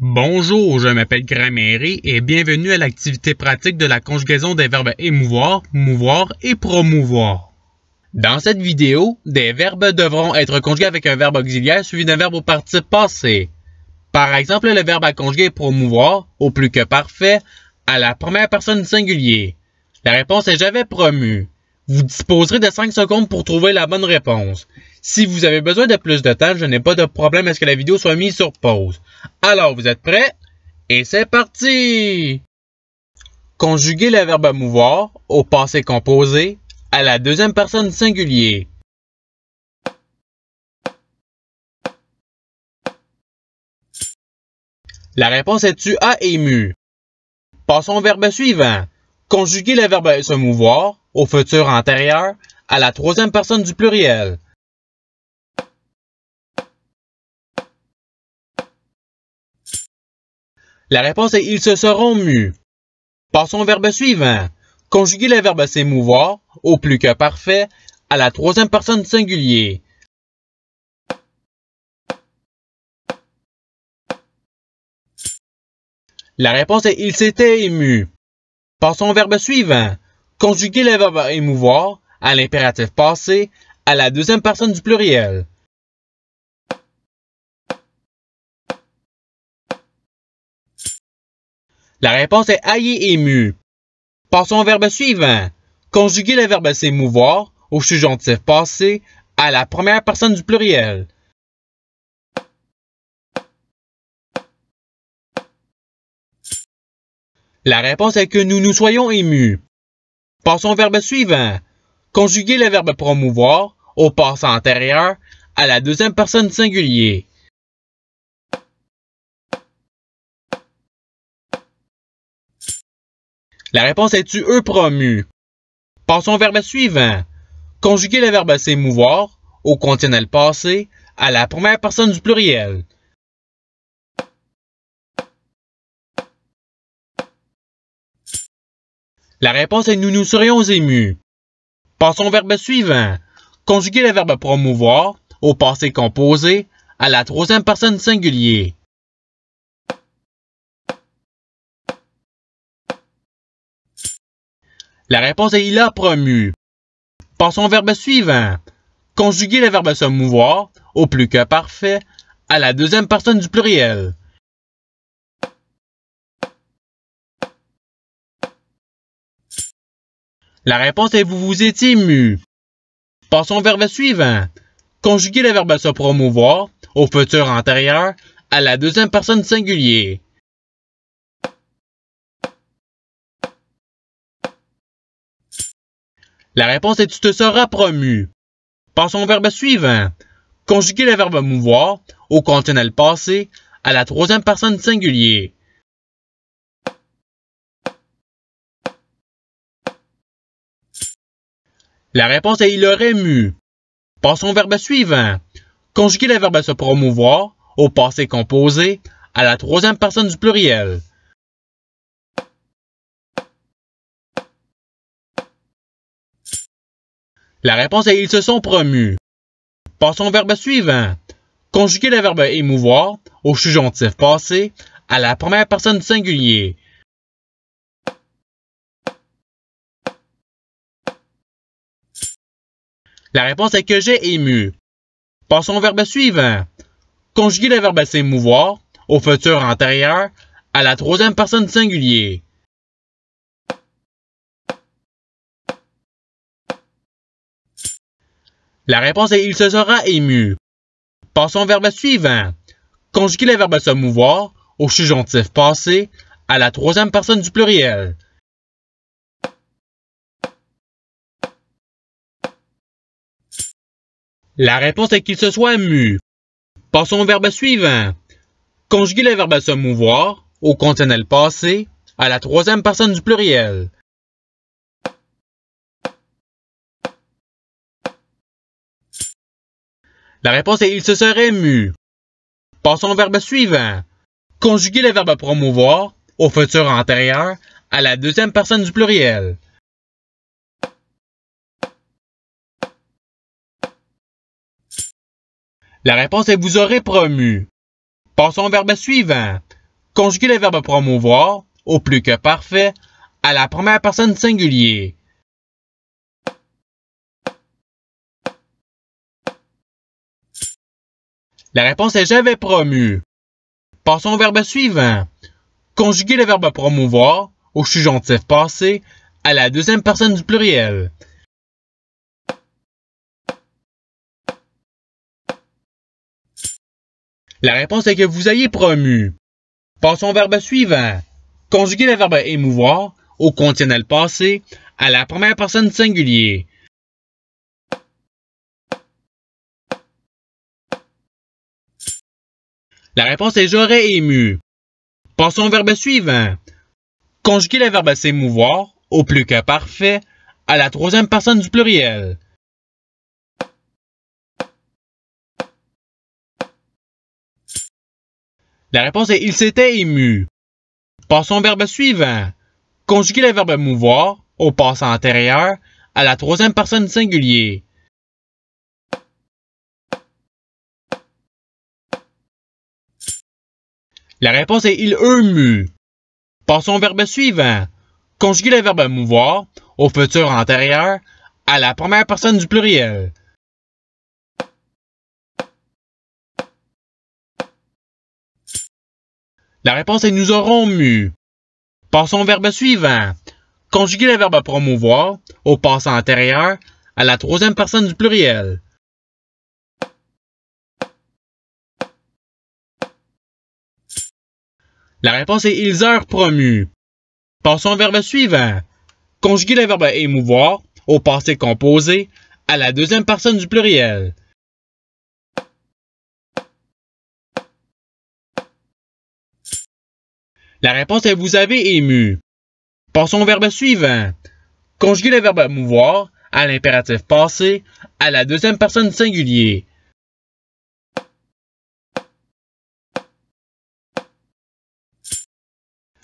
Bonjour, je m'appelle Gramairy et bienvenue à l'activité pratique de la conjugaison des verbes émouvoir, mouvoir et promouvoir. Dans cette vidéo, des verbes devront être conjugués avec un verbe auxiliaire suivi d'un verbe au participe passé. Par exemple, le verbe à conjuguer promouvoir, au plus que parfait, à la première personne du singulier. La réponse est « j'avais promu ». Vous disposerez de 5 secondes pour trouver la bonne réponse. Si vous avez besoin de plus de temps, je n'ai pas de problème à ce que la vidéo soit mise sur pause. Alors, vous êtes prêts? Et c'est parti! Conjuguer le verbe mouvoir au passé composé à la deuxième personne du singulier. La réponse est tu as ému. Passons au verbe suivant. Conjuguer le verbe se mouvoir au futur antérieur à la troisième personne du pluriel. La réponse est ils se seront mus. Passons au verbe suivant. Conjuguer le verbe s'émouvoir au plus que parfait à la troisième personne du singulier. La réponse est il s'était ému. Passons au verbe suivant. Conjuguer le verbe émouvoir à l'impératif passé à la deuxième personne du pluriel. La réponse est ayez ému. Passons au verbe suivant. Conjuguer le verbe s'émouvoir au subjonctif passé à la première personne du pluriel. La réponse est que nous nous soyons émus. Passons au verbe suivant. Conjuguer le verbe promouvoir au passé antérieur à la deuxième personne du singulier. La réponse est tu eux promu. Passons au verbe suivant. Conjuguer le verbe s'émouvoir au conditionnel passé à la première personne du pluriel. La réponse est nous nous serions émus. Passons au verbe suivant. Conjuguer le verbe promouvoir au passé composé à la troisième personne du singulier. La réponse est il a promu. Passons au verbe suivant. Conjuguer le verbe se mouvoir au plus que parfait à la deuxième personne du pluriel. La réponse est vous vous étiez mu. Passons au verbe suivant. Conjuguer le verbe se promouvoir au futur antérieur à la deuxième personne du singulier. La réponse est tu te seras promu. Passons au verbe suivant. Conjuguer le verbe mouvoir au conditionnel passé à la troisième personne du singulier. La réponse est il aurait mu. Passons au verbe suivant. Conjuguer le verbe se promouvoir au passé composé à la troisième personne du pluriel. La réponse est ils se sont promus. Passons au verbe suivant. Conjuguer le verbe émouvoir au subjonctif passé à la première personne du singulier. La réponse est que j'ai ému. Passons au verbe suivant. Conjuguer le verbe s'émouvoir au futur antérieur à la troisième personne du singulier. La réponse est il se sera ému. Passons au verbe suivant. Conjuguer le verbe se mouvoir au subjonctif passé à la troisième personne du pluriel. La réponse est qu'il se soit mu. Passons au verbe suivant. Conjuguer le verbe se mouvoir au conditionnel passé à la troisième personne du pluriel. La réponse est il se serait mu. Passons au verbe suivant. Conjuguer le verbe promouvoir au futur antérieur à la deuxième personne du pluriel. La réponse est vous aurez promu. Passons au verbe suivant. Conjuguer le verbe promouvoir au plus que parfait à la première personne singulier. La réponse est j'avais promu. Passons au verbe suivant. Conjuguer le verbe promouvoir au subjonctif passé à la deuxième personne du pluriel. La réponse est que vous ayez promu. Passons au verbe suivant. Conjuguer le verbe émouvoir au conditionnel passé à la première personne singulier. La réponse est j'aurais ému. Passons au verbe suivant. Conjuguer le verbe s'émouvoir au plus que parfait à la troisième personne du pluriel. La réponse est il s'était ému. Passons au verbe suivant. Conjuguer le verbe mouvoir au passé antérieur à la troisième personne singulier. La réponse est il ému. Passons au verbe suivant. Conjuguer le verbe mouvoir au futur antérieur à la première personne du pluriel. La réponse est nous aurons mu. Passons au verbe suivant. Conjuguer le verbe promouvoir au passé antérieur à la troisième personne du pluriel. La réponse est ils eurent promu. Passons au verbe suivant. Conjuguer le verbe émouvoir au passé composé à la deuxième personne du pluriel. La réponse est vous avez ému. Passons au verbe suivant. Conjuguer le verbe mouvoir à l'impératif passé à la deuxième personne singulier.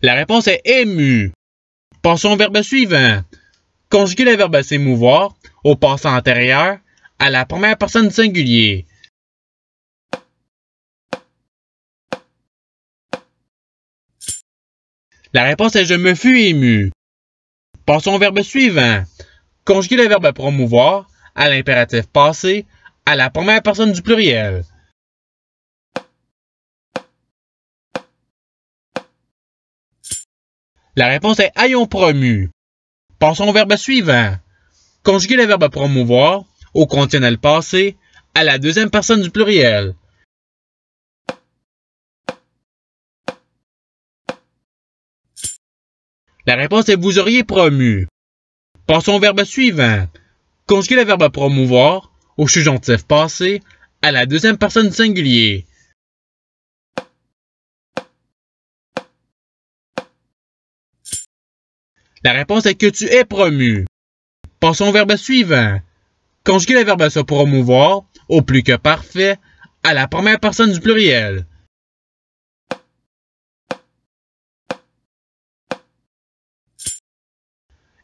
La réponse est ému. Passons au verbe suivant. Conjuguer le verbe s'émouvoir au passé antérieur à la première personne singulier. La réponse est je me fus ému. Passons au verbe suivant. Conjuguer le verbe promouvoir à l'impératif passé à la première personne du pluriel. La réponse est ayons promu. Passons au verbe suivant. Conjuguer le verbe promouvoir au conditionnel passé à la deuxième personne du pluriel. La réponse est vous auriez promu. Passons au verbe suivant. Conjuguer le verbe promouvoir au subjonctif passé à la deuxième personne singulier. La réponse est que tu es promu. Passons au verbe suivant. Conjuguer le verbe se promouvoir au plus que parfait à la première personne du pluriel.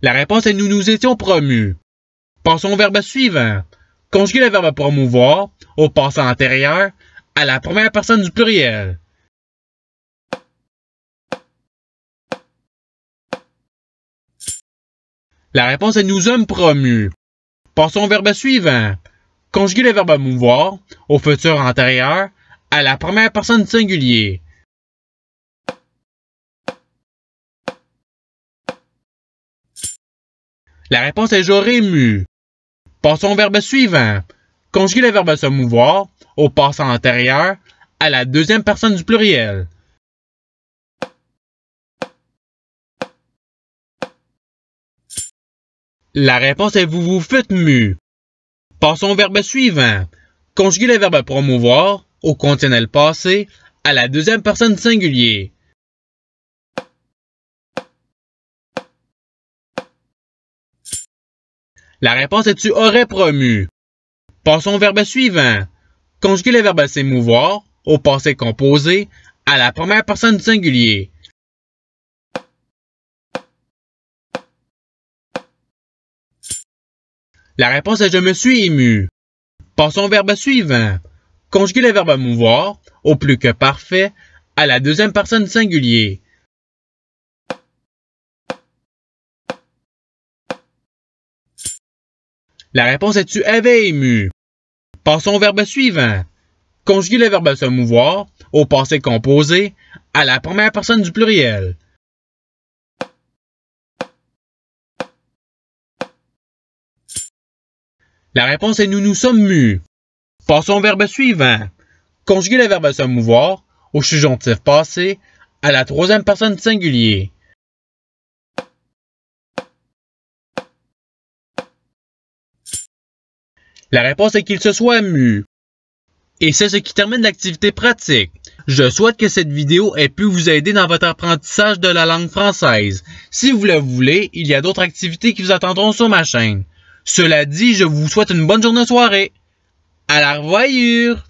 La réponse est nous nous étions promus. Passons au verbe suivant. Conjuguer le verbe promouvoir au passé antérieur à la première personne du pluriel. La réponse est nous sommes promus. Passons au verbe suivant. Conjuguer le verbe mouvoir au futur antérieur à la première personne singulier. La réponse est j'aurais mu. Passons au verbe suivant. Conjuguer le verbe se mouvoir au passé antérieur à la deuxième personne du pluriel. La réponse est vous vous fûtes mu. Passons au verbe suivant. Conjuguer le verbe promouvoir au conditionnel passé à la deuxième personne singulier. La réponse est tu aurais promu. Passons au verbe suivant. Conjuguer le verbe s'émouvoir au passé composé à la première personne du singulier. La réponse est je me suis ému. Passons au verbe suivant. Conjuguer le verbe mouvoir au plus que parfait à la deuxième personne singulier. La réponse est tu avais ému. Passons au verbe suivant. Conjuguer le verbe se mouvoir au passé composé à la première personne du pluriel. La réponse est nous nous sommes mus. Passons au verbe suivant. Conjuguer le verbe se mouvoir au subjonctif passé à la troisième personne singulier. La réponse est qu'il se soit mu. Et c'est ce qui termine l'activité pratique. Je souhaite que cette vidéo ait pu vous aider dans votre apprentissage de la langue française. Si vous le voulez, il y a d'autres activités qui vous attendront sur ma chaîne. Cela dit, je vous souhaite une bonne journée soirée. À la revoyure!